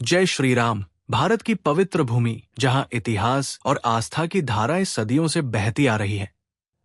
जय श्री राम। भारत की पवित्र भूमि जहां इतिहास और आस्था की धाराएं सदियों से बहती आ रही है,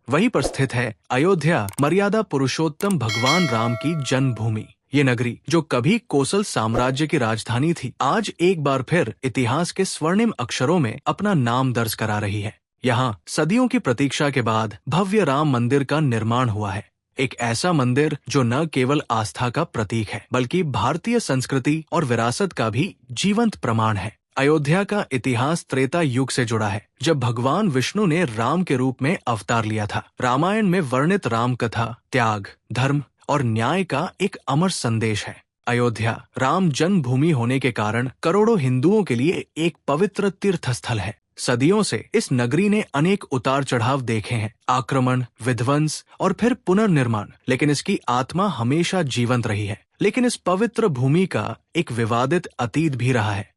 वहीं पर स्थित है अयोध्या, मर्यादा पुरुषोत्तम भगवान राम की जन्मभूमि। ये नगरी जो कभी कोसल साम्राज्य की राजधानी थी, आज एक बार फिर इतिहास के स्वर्णिम अक्षरों में अपना नाम दर्ज करा रही है। यहाँ सदियों की प्रतीक्षा के बाद भव्य राम मंदिर का निर्माण हुआ है। एक ऐसा मंदिर जो न केवल आस्था का प्रतीक है, बल्कि भारतीय संस्कृति और विरासत का भी जीवंत प्रमाण है। अयोध्या का इतिहास त्रेता युग से जुड़ा है, जब भगवान विष्णु ने राम के रूप में अवतार लिया था। रामायण में वर्णित राम कथा त्याग, धर्म और न्याय का एक अमर संदेश है। अयोध्या राम जन्मभूमि होने के कारण करोड़ों हिंदुओं के लिए एक पवित्र तीर्थ स्थल है। सदियों से इस नगरी ने अनेक उतार चढ़ाव देखे हैं, आक्रमण, विध्वंस और फिर पुनर्निर्माण, लेकिन इसकी आत्मा हमेशा जीवंत रही है। लेकिन इस पवित्र भूमि का एक विवादित अतीत भी रहा है।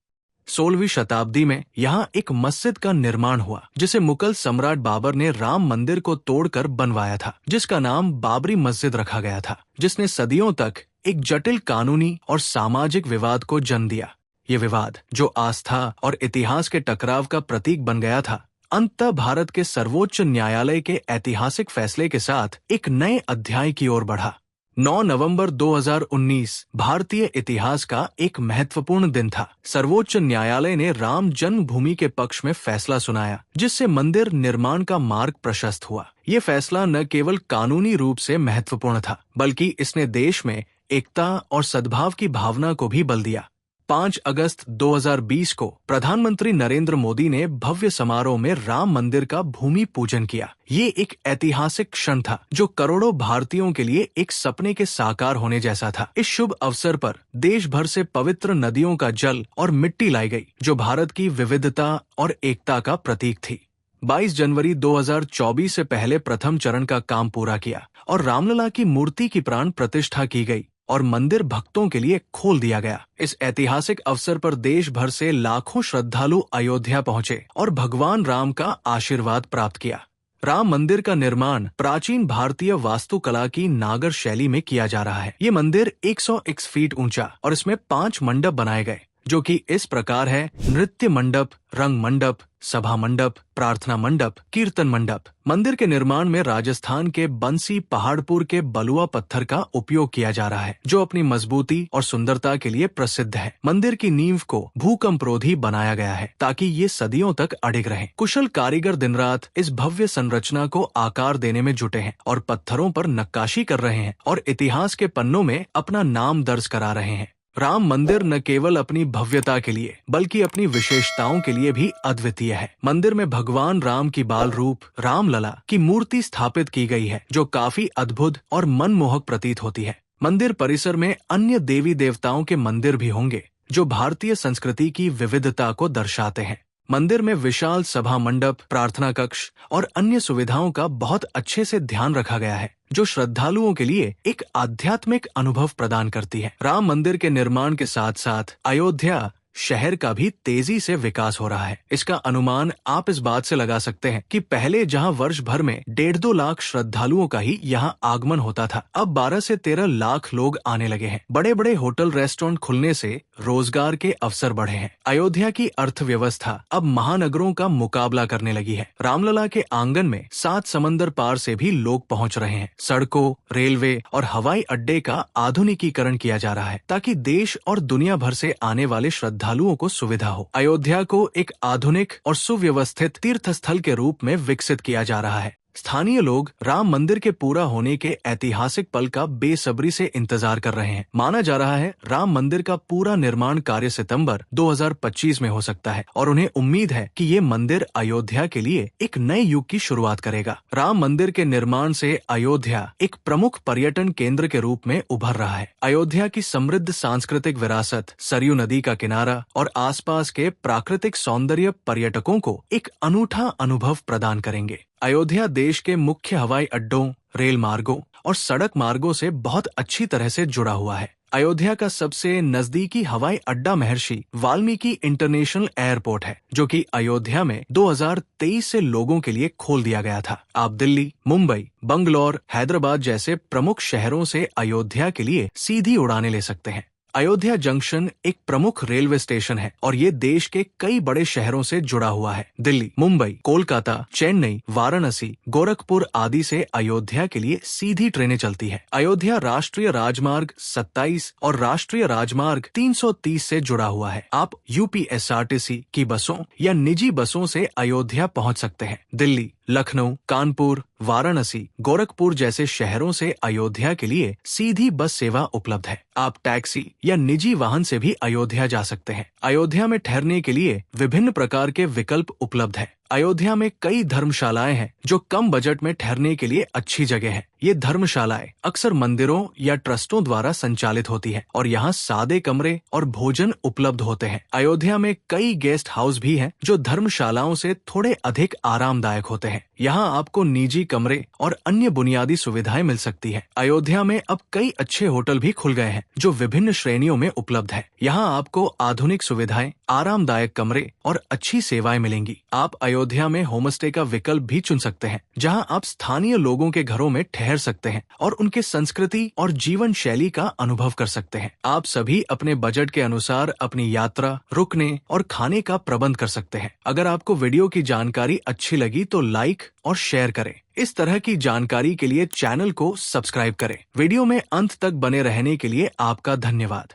16वीं शताब्दी में यहाँ एक मस्जिद का निर्माण हुआ, जिसे मुगल सम्राट बाबर ने राम मंदिर को तोड़कर बनवाया था, जिसका नाम बाबरी मस्जिद रखा गया था, जिसने सदियों तक एक जटिल कानूनी और सामाजिक विवाद को जन्म दिया। ये विवाद, जो आस्था और इतिहास के टकराव का प्रतीक बन गया था, अंततः भारत के सर्वोच्च न्यायालय के ऐतिहासिक फैसले के साथ एक नए अध्याय की ओर बढ़ा। 9 नवंबर 2019 भारतीय इतिहास का एक महत्वपूर्ण दिन था। सर्वोच्च न्यायालय ने राम जन्मभूमि के पक्ष में फैसला सुनाया, जिससे मंदिर निर्माण का मार्ग प्रशस्त हुआ। ये फैसला न केवल कानूनी रूप से महत्वपूर्ण था, बल्कि इसने देश में एकता और सद्भाव की भावना को भी बल दिया। 5 अगस्त 2020 को प्रधानमंत्री नरेंद्र मोदी ने भव्य समारोह में राम मंदिर का भूमि पूजन किया। ये एक ऐतिहासिक क्षण था, जो करोड़ों भारतीयों के लिए एक सपने के साकार होने जैसा था। इस शुभ अवसर पर देश भर से पवित्र नदियों का जल और मिट्टी लाई गई, जो भारत की विविधता और एकता का प्रतीक थी। 22 जनवरी 2024 से पहले प्रथम चरण का काम पूरा किया और रामलला की मूर्ति की प्राण प्रतिष्ठा की गई और मंदिर भक्तों के लिए खोल दिया गया। इस ऐतिहासिक अवसर पर देश भर से लाखों श्रद्धालु अयोध्या पहुंचे और भगवान राम का आशीर्वाद प्राप्त किया। राम मंदिर का निर्माण प्राचीन भारतीय वास्तुकला की नागर शैली में किया जा रहा है। ये मंदिर 101 फीट ऊंचा और इसमें 5 मंडप बनाए गए, जो कि इस प्रकार है: नृत्य मंडप, रंग मंडप, सभा मंडप, प्रार्थना मंडप, कीर्तन मंडप। मंदिर के निर्माण में राजस्थान के बंसी पहाड़पुर के बलुआ पत्थर का उपयोग किया जा रहा है, जो अपनी मजबूती और सुंदरता के लिए प्रसिद्ध है। मंदिर की नींव को भूकंपरोधी बनाया गया है, ताकि ये सदियों तक अडिग रहे। कुशल कारीगर दिन रात इस भव्य संरचना को आकार देने में जुटे हैं और पत्थरों पर नक्काशी कर रहे हैं और इतिहास के पन्नों में अपना नाम दर्ज करा रहे हैं। राम मंदिर न केवल अपनी भव्यता के लिए, बल्कि अपनी विशेषताओं के लिए भी अद्वितीय है। मंदिर में भगवान राम की बाल रूप रामलला की मूर्ति स्थापित की गई है, जो काफी अद्भुत और मनमोहक प्रतीत होती है। मंदिर परिसर में अन्य देवी देवताओं के मंदिर भी होंगे, जो भारतीय संस्कृति की विविधता को दर्शाते हैं। मंदिर में विशाल सभा मंडप, प्रार्थना कक्ष और अन्य सुविधाओं का बहुत अच्छे से ध्यान रखा गया है, जो श्रद्धालुओं के लिए एक आध्यात्मिक अनुभव प्रदान करती है। राम मंदिर के निर्माण के साथ साथ अयोध्या शहर का भी तेजी से विकास हो रहा है। इसका अनुमान आप इस बात से लगा सकते हैं कि पहले जहां वर्ष भर में 1.5-2 लाख श्रद्धालुओं का ही यहां आगमन होता था, अब 12 से 13 लाख लोग आने लगे हैं। बड़े बड़े होटल, रेस्टोरेंट खुलने से रोजगार के अवसर बढ़े हैं। अयोध्या की अर्थव्यवस्था अब महानगरों का मुकाबला करने लगी है। रामलला के आंगन में 7 समंदर पार से भी लोग पहुंच रहे हैं। सड़कों, रेलवे और हवाई अड्डे का आधुनिकीकरण किया जा रहा है, ताकि देश और दुनिया भर से आने वाले श्रद्धालुओं को सुविधा हो। अयोध्या को एक आधुनिक और सुव्यवस्थित तीर्थ स्थल के रूप में विकसित किया जा रहा है। स्थानीय लोग राम मंदिर के पूरा होने के ऐतिहासिक पल का बेसब्री से इंतजार कर रहे हैं। माना जा रहा है राम मंदिर का पूरा निर्माण कार्य सितंबर 2025 में हो सकता है और उन्हें उम्मीद है कि ये मंदिर अयोध्या के लिए एक नए युग की शुरुआत करेगा। राम मंदिर के निर्माण से अयोध्या एक प्रमुख पर्यटन केंद्र के रूप में उभर रहा है। अयोध्या की समृद्ध सांस्कृतिक विरासत, सरयू नदी का किनारा और आसपास के प्राकृतिक सौंदर्य पर्यटकों को एक अनूठा अनुभव प्रदान करेंगे। अयोध्या देश के मुख्य हवाई अड्डों, रेल मार्गों और सड़क मार्गों से बहुत अच्छी तरह से जुड़ा हुआ है। अयोध्या का सबसे नजदीकी हवाई अड्डा महर्षि वाल्मीकि इंटरनेशनल एयरपोर्ट है, जो कि अयोध्या में 2023 से लोगों के लिए खोल दिया गया था। आप दिल्ली, मुंबई, बंगलौर, हैदराबाद जैसे प्रमुख शहरों से अयोध्या के लिए सीधी उड़ानें ले सकते हैं। अयोध्या जंक्शन एक प्रमुख रेलवे स्टेशन है और ये देश के कई बड़े शहरों से जुड़ा हुआ है। दिल्ली, मुंबई, कोलकाता, चेन्नई, वाराणसी, गोरखपुर आदि से अयोध्या के लिए सीधी ट्रेनें चलती है। अयोध्या राष्ट्रीय राजमार्ग 27 और राष्ट्रीय राजमार्ग 330 से जुड़ा हुआ है। आप यूपीएसआरटीसी की बसों या निजी बसों से अयोध्या पहुंच सकते हैं। दिल्ली, लखनऊ, कानपुर, वाराणसी, गोरखपुर जैसे शहरों से अयोध्या के लिए सीधी बस सेवा उपलब्ध है। आप टैक्सी या निजी वाहन से भी अयोध्या जा सकते हैं। अयोध्या में ठहरने के लिए विभिन्न प्रकार के विकल्प उपलब्ध हैं। अयोध्या में कई धर्मशालाएं हैं जो कम बजट में ठहरने के लिए अच्छी जगह है। ये धर्मशालाएं अक्सर मंदिरों या ट्रस्टों द्वारा संचालित होती है और यहाँ सादे कमरे और भोजन उपलब्ध होते हैं। अयोध्या में कई गेस्ट हाउस भी हैं जो धर्मशालाओं से थोड़े अधिक आरामदायक होते हैं। यहाँ आपको निजी कमरे और अन्य बुनियादी सुविधाएं मिल सकती है। अयोध्या में अब कई अच्छे होटल भी खुल गए हैं जो विभिन्न श्रेणियों में उपलब्ध है। यहाँ आपको आधुनिक सुविधाएं, आरामदायक कमरे और अच्छी सेवाएं मिलेंगी। आप अयोध्या में होमस्टे का विकल्प भी चुन सकते हैं जहाँ आप स्थानीय लोगों के घरों में ठहर सकते हैं और उनके संस्कृति और जीवन शैली का अनुभव कर सकते हैं। आप सभी अपने बजट के अनुसार अपनी यात्रा, रुकने और खाने का प्रबंध कर सकते हैं। अगर आपको वीडियो की जानकारी अच्छी लगी तो लाइक और शेयर करें। इस तरह की जानकारी के लिए चैनल को सब्सक्राइब करें। वीडियो में अंत तक बने रहने के लिए आपका धन्यवाद।